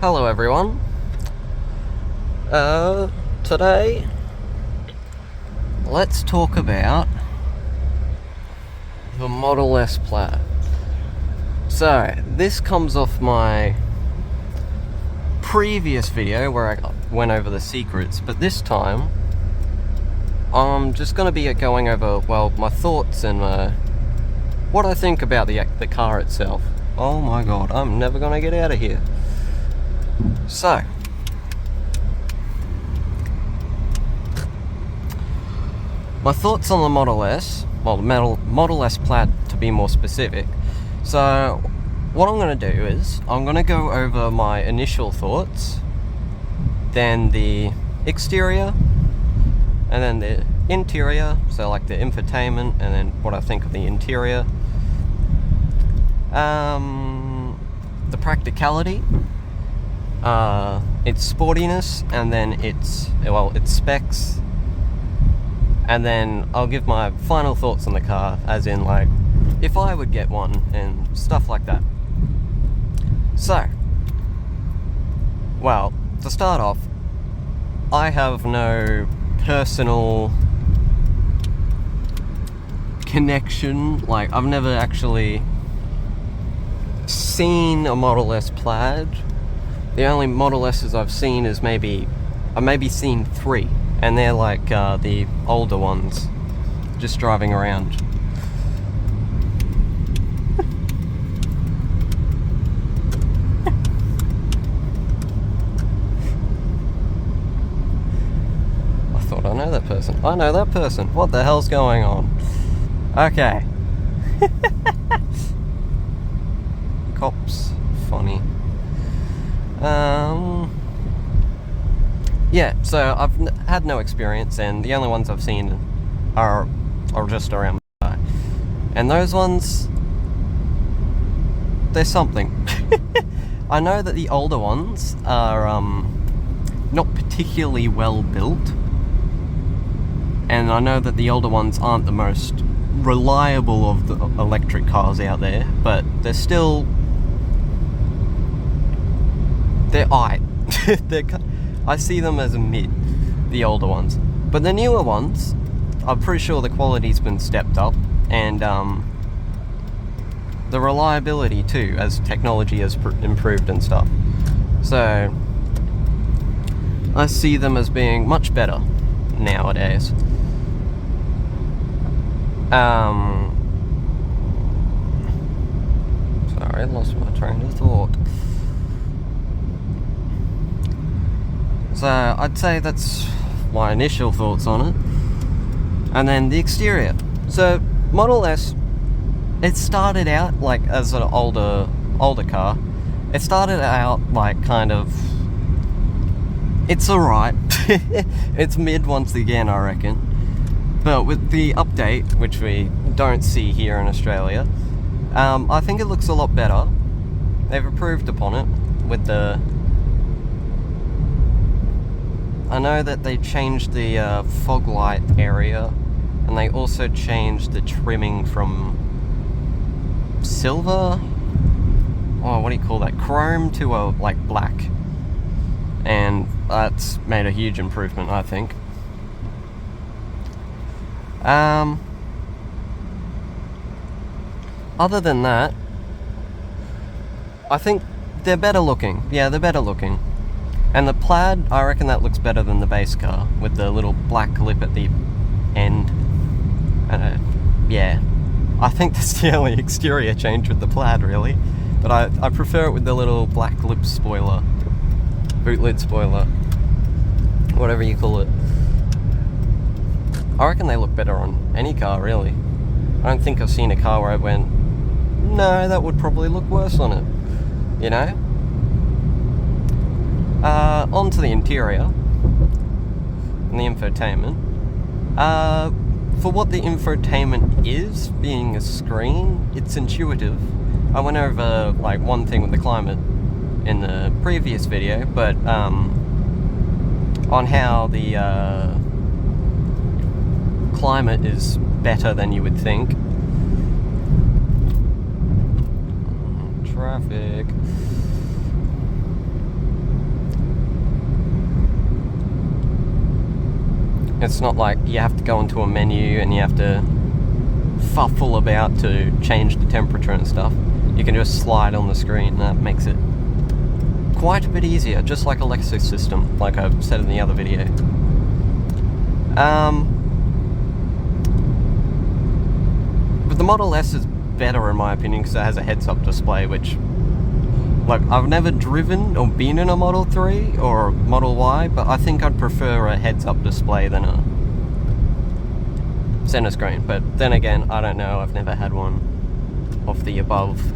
Hello everyone. Today let's talk about the Model S Plaid. So this comes off my previous video where I went over the secrets, but this time I'm just going to be going over, well, my thoughts and what I think about the car itself. Oh my god, I'm never going to get out of here. So, my thoughts on the Model S, well, the Model S Plaid to be more specific. So, what I'm going to do is, I'm going to go over my initial thoughts, then the exterior, and then the interior, so like the infotainment, and then what I think of the interior. The practicality, its sportiness, and then its specs, and then I'll give my final thoughts on the car, as in like if I would get one and stuff like that. So, well, to start off, I have no personal connection, like I've never actually seen a Model S Plaid. The only Model S's I've seen is I've maybe seen 3, and they're like the older ones, just driving around. I thought I know that person. I know that person. What the hell's going on? Okay. Cops. Funny. Yeah, so I've had no experience, and the only ones I've seen are just around my eye. And those ones, they're something. I know that the older ones are not particularly well built, and I know that the older ones aren't the most reliable of the electric cars out there, but they're still, they're aight. I see them as a mid, the older ones. But the newer ones, I'm pretty sure the quality's been stepped up, and the reliability too, as technology has improved and stuff. So, I see them as being much better nowadays. Sorry, I lost my train of thought. So I'd say that's my initial thoughts on it. And then the exterior. So Model S, it started out like as an older car. It started out like kind of, it's alright. It's mid once again, I reckon. But with the update, which we don't see here in Australia, I think it looks a lot better. They've improved upon it with the, I know that they changed the fog light area, and they also changed the trimming from silver, oh, what do you call that, chrome, to a like black, and that's made a huge improvement, I think. Other than that, I think they're better looking. Yeah, they're better looking. And the Plaid, I reckon that looks better than the base car, with the little black lip at the end. Yeah, I think that's the only exterior change with the Plaid, really. But I prefer it with the little black lip spoiler, boot lid spoiler, whatever you call it. I reckon they look better on any car, really. I don't think I've seen a car where I went, no, that would probably look worse on it, you know? Onto the interior and the infotainment. For what the infotainment is, being a screen, it's intuitive. I went over like one thing with the climate in the previous video, but on how the climate is better than you would think. Traffic. It's not like you have to go into a menu and you have to fuffle about to change the temperature and stuff. You can just slide on the screen, and that makes it quite a bit easier, just like a Lexus system, like I've said in the other video. But the Model S is better in my opinion because it has a heads-up display, which, like, I've never driven or been in a Model 3 or a Model Y, but I think I'd prefer a heads-up display than a center screen. But then again, I don't know, I've never had one of the above.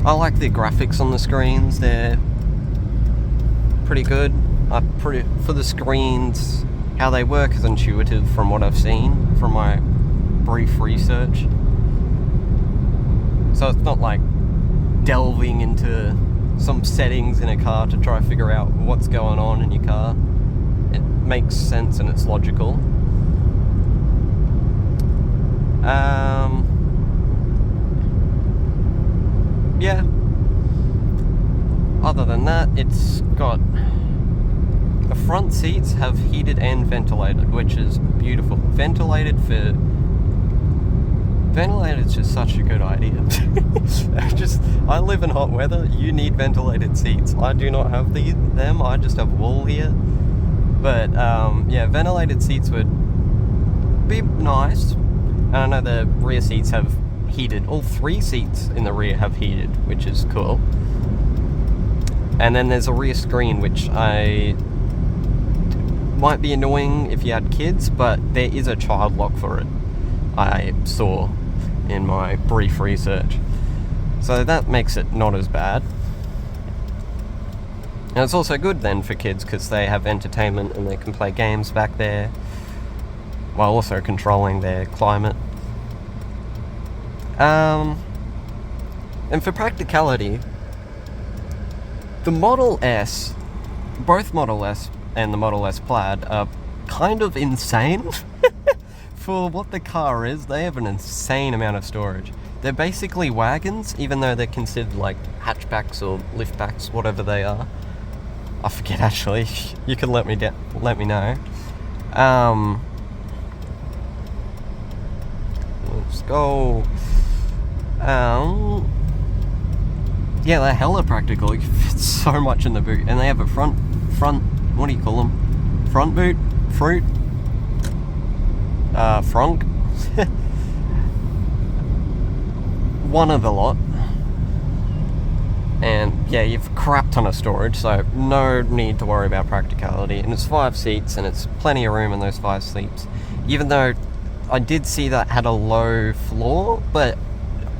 I like the graphics on the screens, they're pretty good. For the screens, how they work is intuitive from what I've seen from my brief research. So it's not like delving into some settings in a car to try to figure out what's going on in your car. It makes sense and it's logical. Yeah. Other than that, it's got... The front seats have heated and ventilated, which is beautiful. Ventilited's just such a good idea. I live in hot weather, you need ventilated seats. I do not have them, I just have wool here. But yeah, ventilated seats would be nice. And I know the rear seats have heated. All 3 seats in the rear have heated, which is cool. And then there's a rear screen, which might be annoying if you had kids, but there is a child lock for it, I saw in my brief research. So that makes it not as bad. And it's also good then for kids because they have entertainment and they can play games back there while also controlling their climate. And for practicality, the Model S, both Model S and the Model S Plaid are kind of insane. For what the car is, they have an insane amount of storage. They're basically wagons, even though they're considered like hatchbacks or liftbacks, whatever they are. I forget actually. You can let me know. Let's go. Yeah, they're hella practical. You can fit so much in the boot, and they have a front. What do you call them? Front boot, frunk. One of the lot. And yeah, you've a crap ton of storage, so no need to worry about practicality. And it's 5 seats, and it's plenty of room in those 5 seats. Even though I did see that had a low floor, but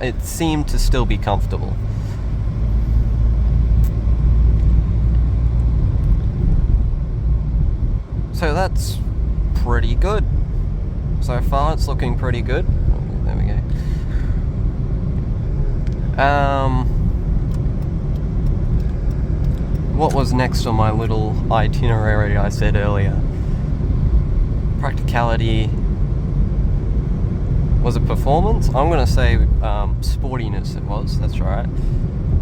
it seemed to still be comfortable. So that's pretty good. So far it's looking pretty good. There we go. What was next on my little itinerary I said earlier? Practicality. Was it performance? I'm going to say sportiness it was, that's right.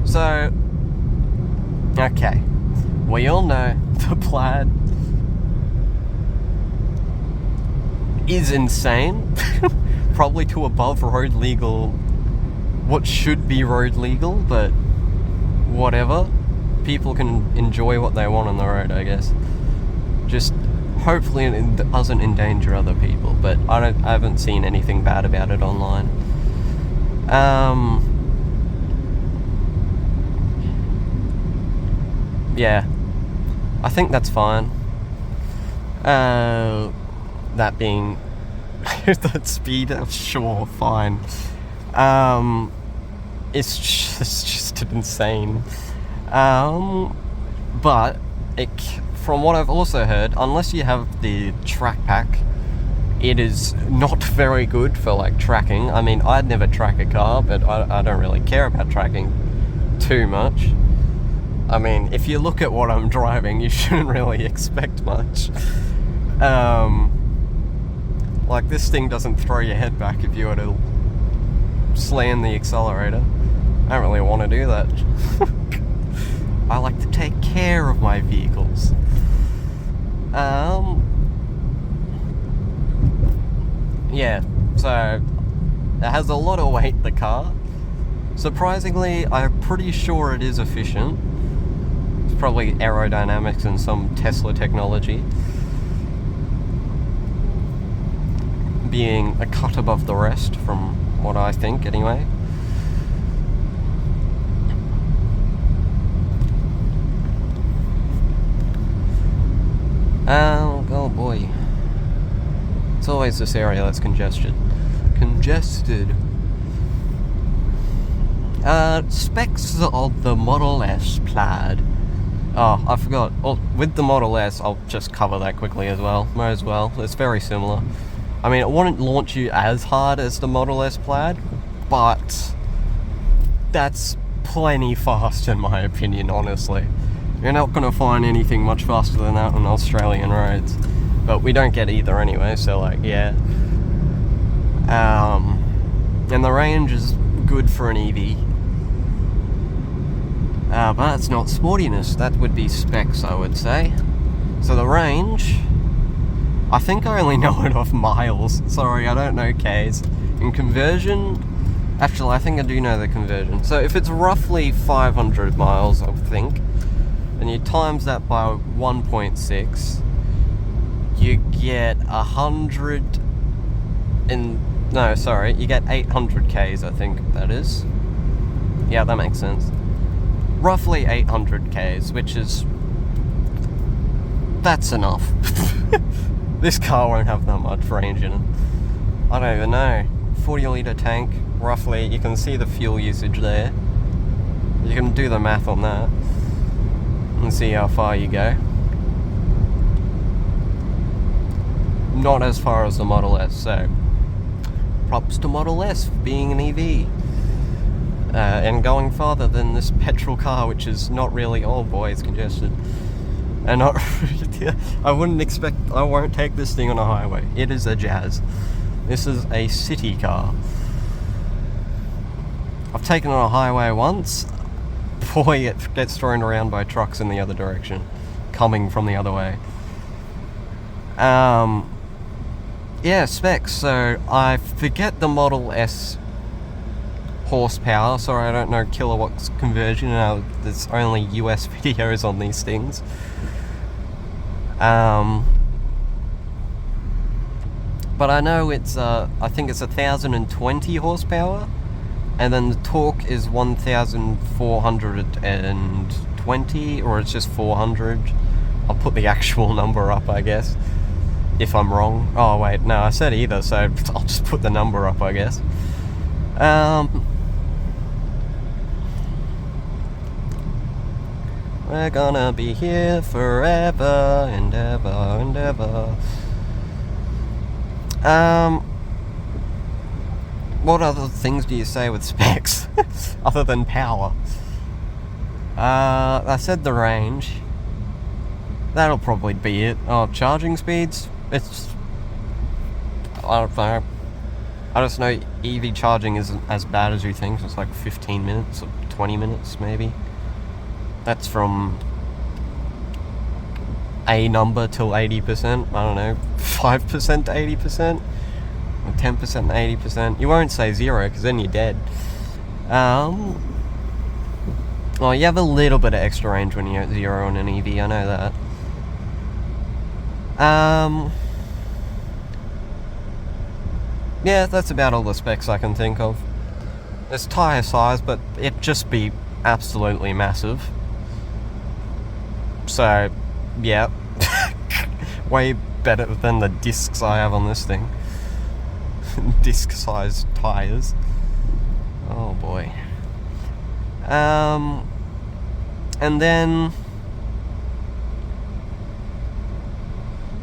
So, okay. We all know the Plaid is insane. Probably to above road legal, what should be road legal, but whatever. People can enjoy what they want on the road, I guess. Just hopefully it doesn't endanger other people, but I haven't seen anything bad about it online. Yeah, I think that's fine. That being that speed, sure, fine. It's just insane. But from what I've also heard, unless you have the track pack, it is not very good for like tracking. I mean, I'd never track a car, but I don't really care about tracking too much. I mean, if you look at what I'm driving, you shouldn't really expect much. Like, this thing doesn't throw your head back if you were to slam the accelerator. I don't really want to do that. I like to take care of my vehicles. Yeah, so it has a lot of weight, the car. Surprisingly, I'm pretty sure it is efficient. It's probably aerodynamics and some Tesla technology. Being a cut above the rest, from what I think, anyway. Oh boy. It's always this area that's congested. Specs of the Model S Plaid. Oh, I forgot. Well, with the Model S, I'll just cover that quickly as well. Might as well. It's very similar. I mean, it wouldn't launch you as hard as the Model S Plaid, but that's plenty fast in my opinion, honestly. You're not going to find anything much faster than that on Australian roads. But we don't get either anyway, so like, yeah. And the range is good for an EV. But it's not sportiness, that would be specs, I would say. So the range, I think I only know it off miles. Sorry, I don't know Ks. In conversion, actually I think I do know the conversion. So if it's roughly 500 miles, I think, and you times that by 1.6, you get 100 and... No, sorry, you get 800 Ks, I think that is. Yeah, that makes sense. Roughly 800 Ks, which is... that's enough. This car won't have that much range in it. I don't even know. 40 litre tank, roughly. You can see the fuel usage there. You can do the math on that and see how far you go. Not as far as the Model S, so props to Model S being an EV. And going farther than this petrol car, which is not really... oh boy, it's congested. And not... I won't take this thing on a highway. It is a Jazz. This is a city car. I've taken it on a highway once. Boy, it gets thrown around by trucks in the other direction, coming from the other way. Yeah, specs. So I forget the Model S horsepower. Sorry, I don't know kilowatts conversion. There's only US videos on these things. But I know it's I think it's 1,020 horsepower, and then the torque is 1,420, or it's just 400. I'll put the actual number up, I guess, if I'm wrong. Oh wait, no, I said either, so I'll just put the number up, I guess. We're gonna be here forever and ever and ever. What other things do you say with specs other than power? I said the range. That'll probably be it. Oh, charging speeds? It's... I don't know. I just know EV charging isn't as bad as you think. It's like 15 minutes or 20 minutes maybe. That's from a number till 80%. I don't know, 5% to 80%? Or 10% to 80%. You won't say 0, because then you're dead. Well, you have a little bit of extra range when you're at 0 on an EV, I know that. Yeah, that's about all the specs I can think of. There's tyre size, but it'd just be absolutely massive. So, yeah. Way better than the discs I have on this thing. Disc-sized tyres. Oh boy. And then...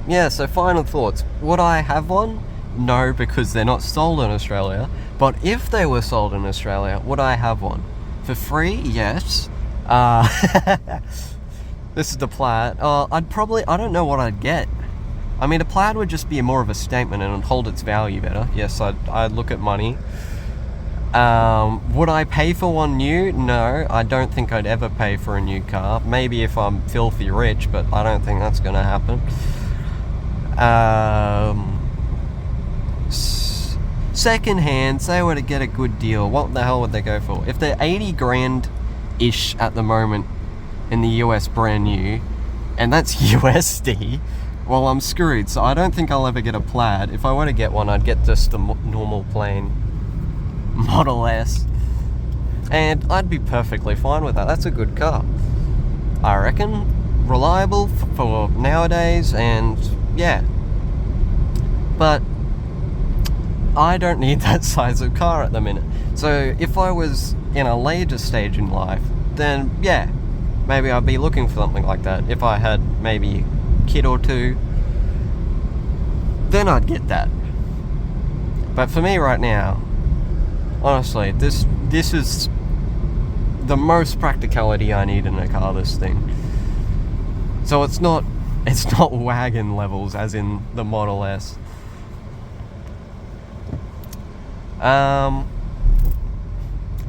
yeah, so final thoughts. Would I have one? No, because they're not sold in Australia. But if they were sold in Australia, would I have one? For free? Yes. This is the Plaid. I don't know what I'd get. I mean, a Plaid would just be more of a statement and it'd hold its value better. Yes, I'd look at money. Would I pay for one new? No, I don't think I'd ever pay for a new car. Maybe if I'm filthy rich, but I don't think that's gonna happen. Second hand, say I were to get a good deal, what the hell would they go for? If they're 80 grand-ish at the moment in the US brand new, and that's USD, well, I'm screwed. So I don't think I'll ever get a Plaid. If I were to get one, I'd get just the normal plain Model S, and I'd be perfectly fine with that. That's a good car, I reckon. Reliable for nowadays, and yeah. But I don't need that size of car at the minute. So if I was in a later stage in life, then yeah, maybe I'd be looking for something like that. If I had maybe a kid or two, then I'd get that. But for me right now, honestly, this is the most practicality I need in a car, this thing. So it's not wagon levels as in the Model S.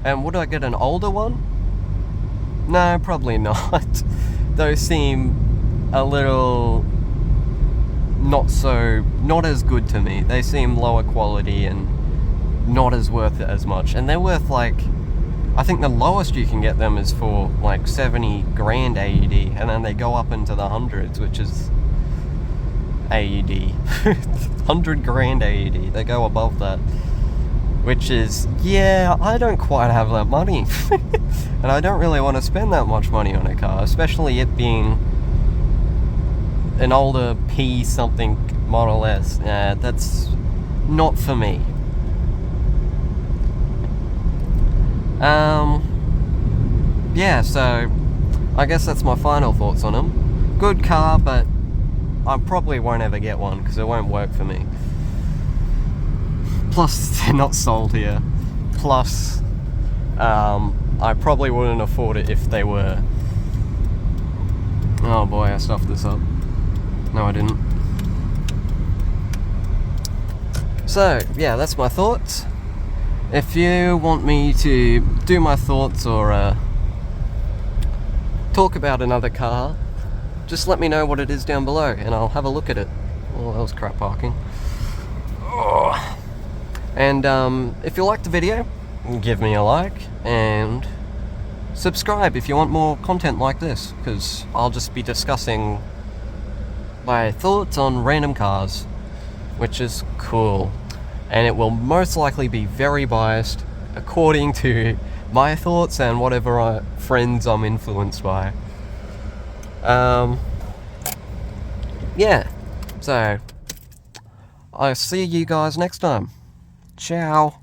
And would I get an older one? No, probably not. Those seem a little not as good to me. They seem lower quality and not as worth it as much. And they're worth like, I think the lowest you can get them is for like 70 grand AED, and then they go up into the hundreds, which is AED. 100 grand AED, they go above that. Which is, yeah, I don't quite have that money. And I don't really want to spend that much money on a car, especially it being an older P something Model S. That's not for me. Yeah, so I guess that's my final thoughts on them. Good car, but I probably won't ever get one because it won't work for me. Plus, they're not sold here. Plus, I probably wouldn't afford it if they were. Oh boy, I stuffed this up. No, I didn't. So, yeah, that's my thoughts. If you want me to do my thoughts or talk about another car, just let me know what it is down below and I'll have a look at it. Oh, that was crap parking. Oh. And if you liked the video, give me a like and subscribe if you want more content like this, because I'll just be discussing my thoughts on random cars, which is cool. And it will most likely be very biased according to my thoughts and whatever friends I'm influenced by. Yeah, so I'll see you guys next time. Ciao.